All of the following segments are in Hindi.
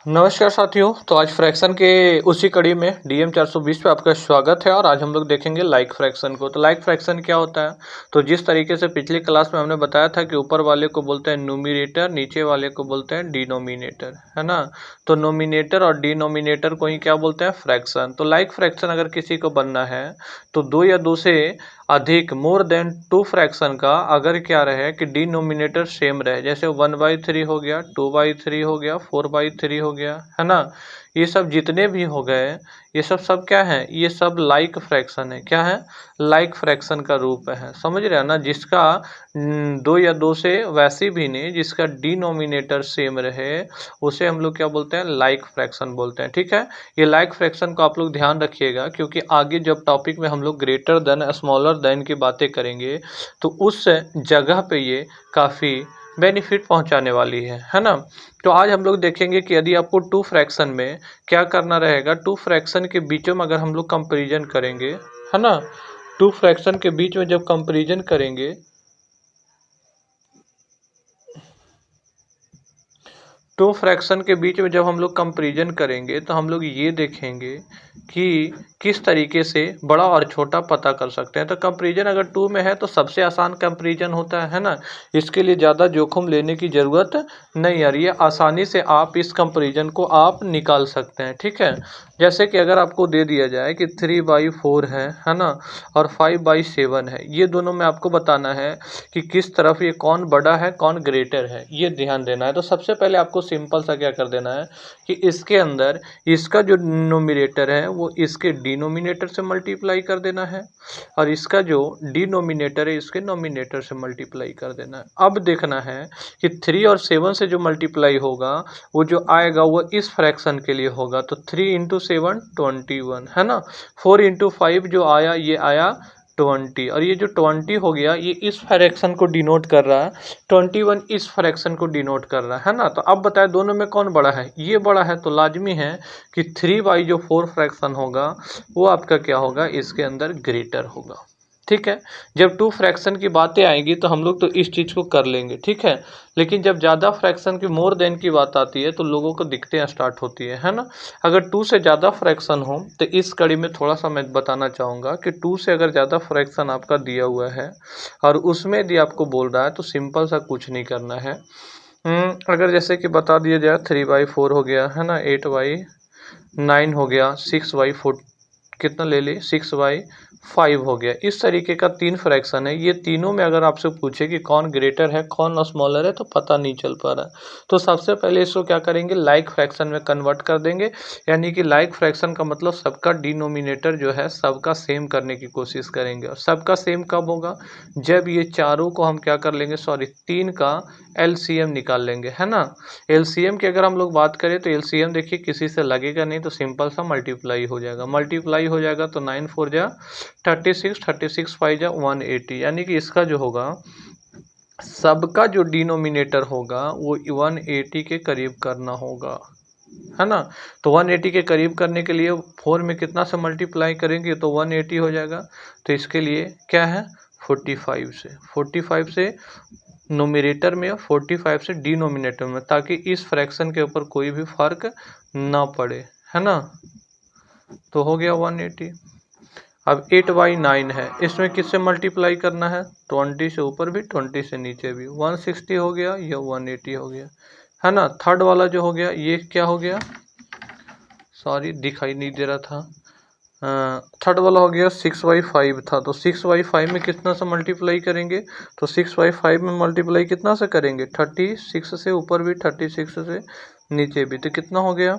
नमस्कार साथियों। तो आज फ्रैक्शन के उसी कड़ी में डीएम 420 पे आपका स्वागत है और आज हम लोग देखेंगे लाइक फ्रैक्शन को। तो लाइक फ्रैक्शन क्या होता है? तो जिस तरीके से पिछली क्लास में हमने बताया था कि ऊपर वाले को बोलते हैं न्यूमरेटर, नीचे वाले को बोलते हैं डिनोमिनेटर, है ना। तो नोमिनेटर और डिनोमिनेटर को ही क्या बोलते हैं? फ्रैक्शन। तो लाइक फ्रैक्शन अगर किसी को बनना है तो दो या दो से अधिक मोर देन टू फ्रैक्शन का अगर क्या रहे कि डिनोमिनेटर सेम रहे, जैसे 1/3 हो गया, 2/3 हो गया, 4/3 हो गया, है ना। ये सब जितने भी हो गए ये सब क्या है? ये सब लाइक फ्रैक्शन है। क्या है? लाइक फ्रैक्शन का रूप है। समझ रहे हैं ना। जिसका दो या दो से वैसे भी नहीं, जिसका डिनोमिनेटर सेम रहे उसे हम लोग क्या बोलते हैं? लाइक फ्रैक्शन बोलते हैं। ठीक है। ये लाइक फ्रैक्शन को आप लोग ध्यान रखिएगा, क्योंकि आगे जब टॉपिक में हम लोग ग्रेटर देन स्मॉलर देन की बातें करेंगे तो उस जगह पे ये काफ़ी बेनिफिट पहुंचाने वाली है ना। तो आज हम लोग देखेंगे कि यदि आपको टू फ्रैक्शन में क्या करना रहेगा। टू फ्रैक्शन के बीचों में अगर हम लोग कंपेरिजन करेंगे, है ना, टू फ्रैक्शन के बीच में जब कंपेरिजन करेंगे टू फ्रैक्शन के बीच में जब हम लोग कंपेरिजन करेंगे तो हम लोग ये देखेंगे कि किस तरीके से बड़ा और छोटा पता कर सकते हैं। तो कंपेरिजन अगर टू में है तो सबसे आसान कंपेरिजन होता है ना। इसके लिए ज़्यादा जोखिम लेने की ज़रूरत नहीं आ रही है। आसानी से आप इस कंपेरिजन को आप निकाल सकते हैं। ठीक है। जैसे कि अगर आपको दे दिया जाए कि 3/4 है ना, और 5/7 है, ये दोनों में आपको बताना है कि किस तरफ ये कौन बड़ा है कौन ग्रेटर है, ये ध्यान देना है। तो सबसे पहले आपको सिंपल सा क्या कर देना है कि इसके अंदर इसका जो नोमिनेटर है वो इसके डिनोमिनेटर से मल्टीप्लाई कर देना है और इसका जो डिनोमिनेटर है इसके नोमिनेटर से मल्टीप्लाई कर देना है। अब देखना है कि 3 और 7 से जो मल्टीप्लाई होगा वो जो आएगा वो इस फ्रैक्शन के लिए होगा। तो 3 × 7 21, है ना। 4 × 5 जो आया ये आया 20, और ये जो 20 हो गया ये इस फ्रैक्शन को डिनोट कर रहा है, 21 इस फ्रैक्शन को डिनोट कर रहा है ना। तो अब बताए दोनों में कौन बड़ा है? ये बड़ा है, तो लाजमी है कि 3/4 फ्रैक्शन होगा वो आपका क्या होगा? इसके अंदर ग्रेटर होगा। ठीक है। जब टू फ्रैक्शन की बातें आएंगी तो हम लोग तो इस चीज़ को कर लेंगे। ठीक है। लेकिन जब ज़्यादा फ्रैक्शन की मोर देन की बात आती है तो लोगों को दिक्कतें स्टार्ट होती है ना। अगर टू से ज़्यादा फ्रैक्शन हो तो इस कड़ी में थोड़ा सा मैं बताना चाहूँगा कि टू से अगर ज़्यादा फ्रैक्शन आपका दिया हुआ है और उसमें यदि आपको बोल रहा है तो सिंपल सा कुछ नहीं करना है। अगर जैसे कि बता दिया जाए 3/4 हो गया, है ना, 8/9 हो गया, 6/4 कितना ले ली, 6/5 हो गया। इस तरीके का 3 फ्रैक्शन है। ये तीनों में अगर आपसे पूछे कि कौन ग्रेटर है कौन स्मॉलर है तो पता नहीं चल पा रहा। तो सबसे पहले इसको क्या करेंगे? लाइक फ्रैक्शन में कन्वर्ट कर देंगे। यानी कि लाइक फ्रैक्शन का मतलब सबका डिनोमिनेटर जो है सबका सेम करने की कोशिश करेंगे। और सबका सेम कब होगा? जब ये चारों को हम क्या कर लेंगे, सॉरी 3 का एलसीएम निकाल लेंगे, है ना। एलसीएम की अगर हम लोग बात करें तो एलसीएम देखिए किसी से लगेगा नहीं, तो सिंपल सा मल्टीप्लाई हो जाएगा। मल्टीप्लाई हो जाएगा तो 9 4 जा 36, 36 5 जा 180, यानी कि इसका जो होगा सबका जो डिनोमिनेटर होगा वो 180 के करीब करना होगा, है ना। तो 180 के करीब करने के लिए 4 में कितना से मल्टीप्लाई करेंगे तो 180 हो जाएगा। तो इसके लिए क्या है? 45 से नोमिनेटर में, 45 से डिनोमिनेटर में, ताकि इस फ्रैक्शन के ऊपर कोई भी फर्क ना पड़े, है ना। तो हो गया 180। अब 8/9 है, इसमें किससे मल्टीप्लाई करना है? 20 से ऊपर भी 20 से नीचे भी, 160 हो गया, या 180 हो गया, है ना। थर्ड वाला जो हो गया ये क्या हो गया, सॉरी दिखाई नहीं दे रहा था। थर्ड वाला हो गया 6/5 था, तो 6/5 में कितना से मल्टीप्लाई करेंगे? तो 6/5 में मल्टीप्लाई कितना से करेंगे? 36 से ऊपर भी 36 से नीचे भी, तो कितना हो गया?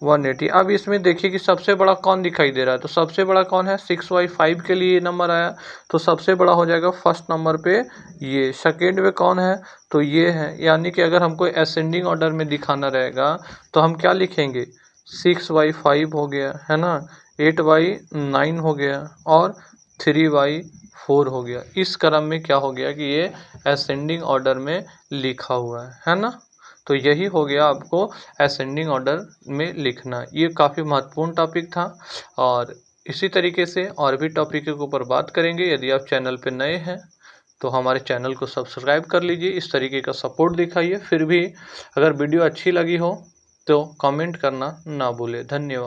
180। अब इसमें देखिए कि सबसे बड़ा कौन दिखाई दे रहा है, तो सबसे बड़ा कौन है? 6/5 के लिए ये नंबर आया, तो सबसे बड़ा हो जाएगा फर्स्ट नंबर पे ये। सेकेंड में कौन है? तो ये है। यानी कि अगर हमको असेंडिंग ऑर्डर में दिखाना रहेगा तो हम क्या लिखेंगे? 6/5 हो गया, है ना, 8/9 हो गया और 3/4 हो गया। इस क्रम में क्या हो गया कि ये असेंडिंग ऑर्डर में लिखा हुआ है ना। तो यही हो गया आपको असेंडिंग ऑर्डर में लिखना। ये काफ़ी महत्वपूर्ण टॉपिक था और इसी तरीके से और भी टॉपिक के ऊपर बात करेंगे। यदि आप चैनल पे नए हैं तो हमारे चैनल को सब्सक्राइब कर लीजिए, इस तरीके का सपोर्ट दिखाइए। फिर भी अगर वीडियो अच्छी लगी हो तो कमेंट करना ना भूलें। धन्यवाद।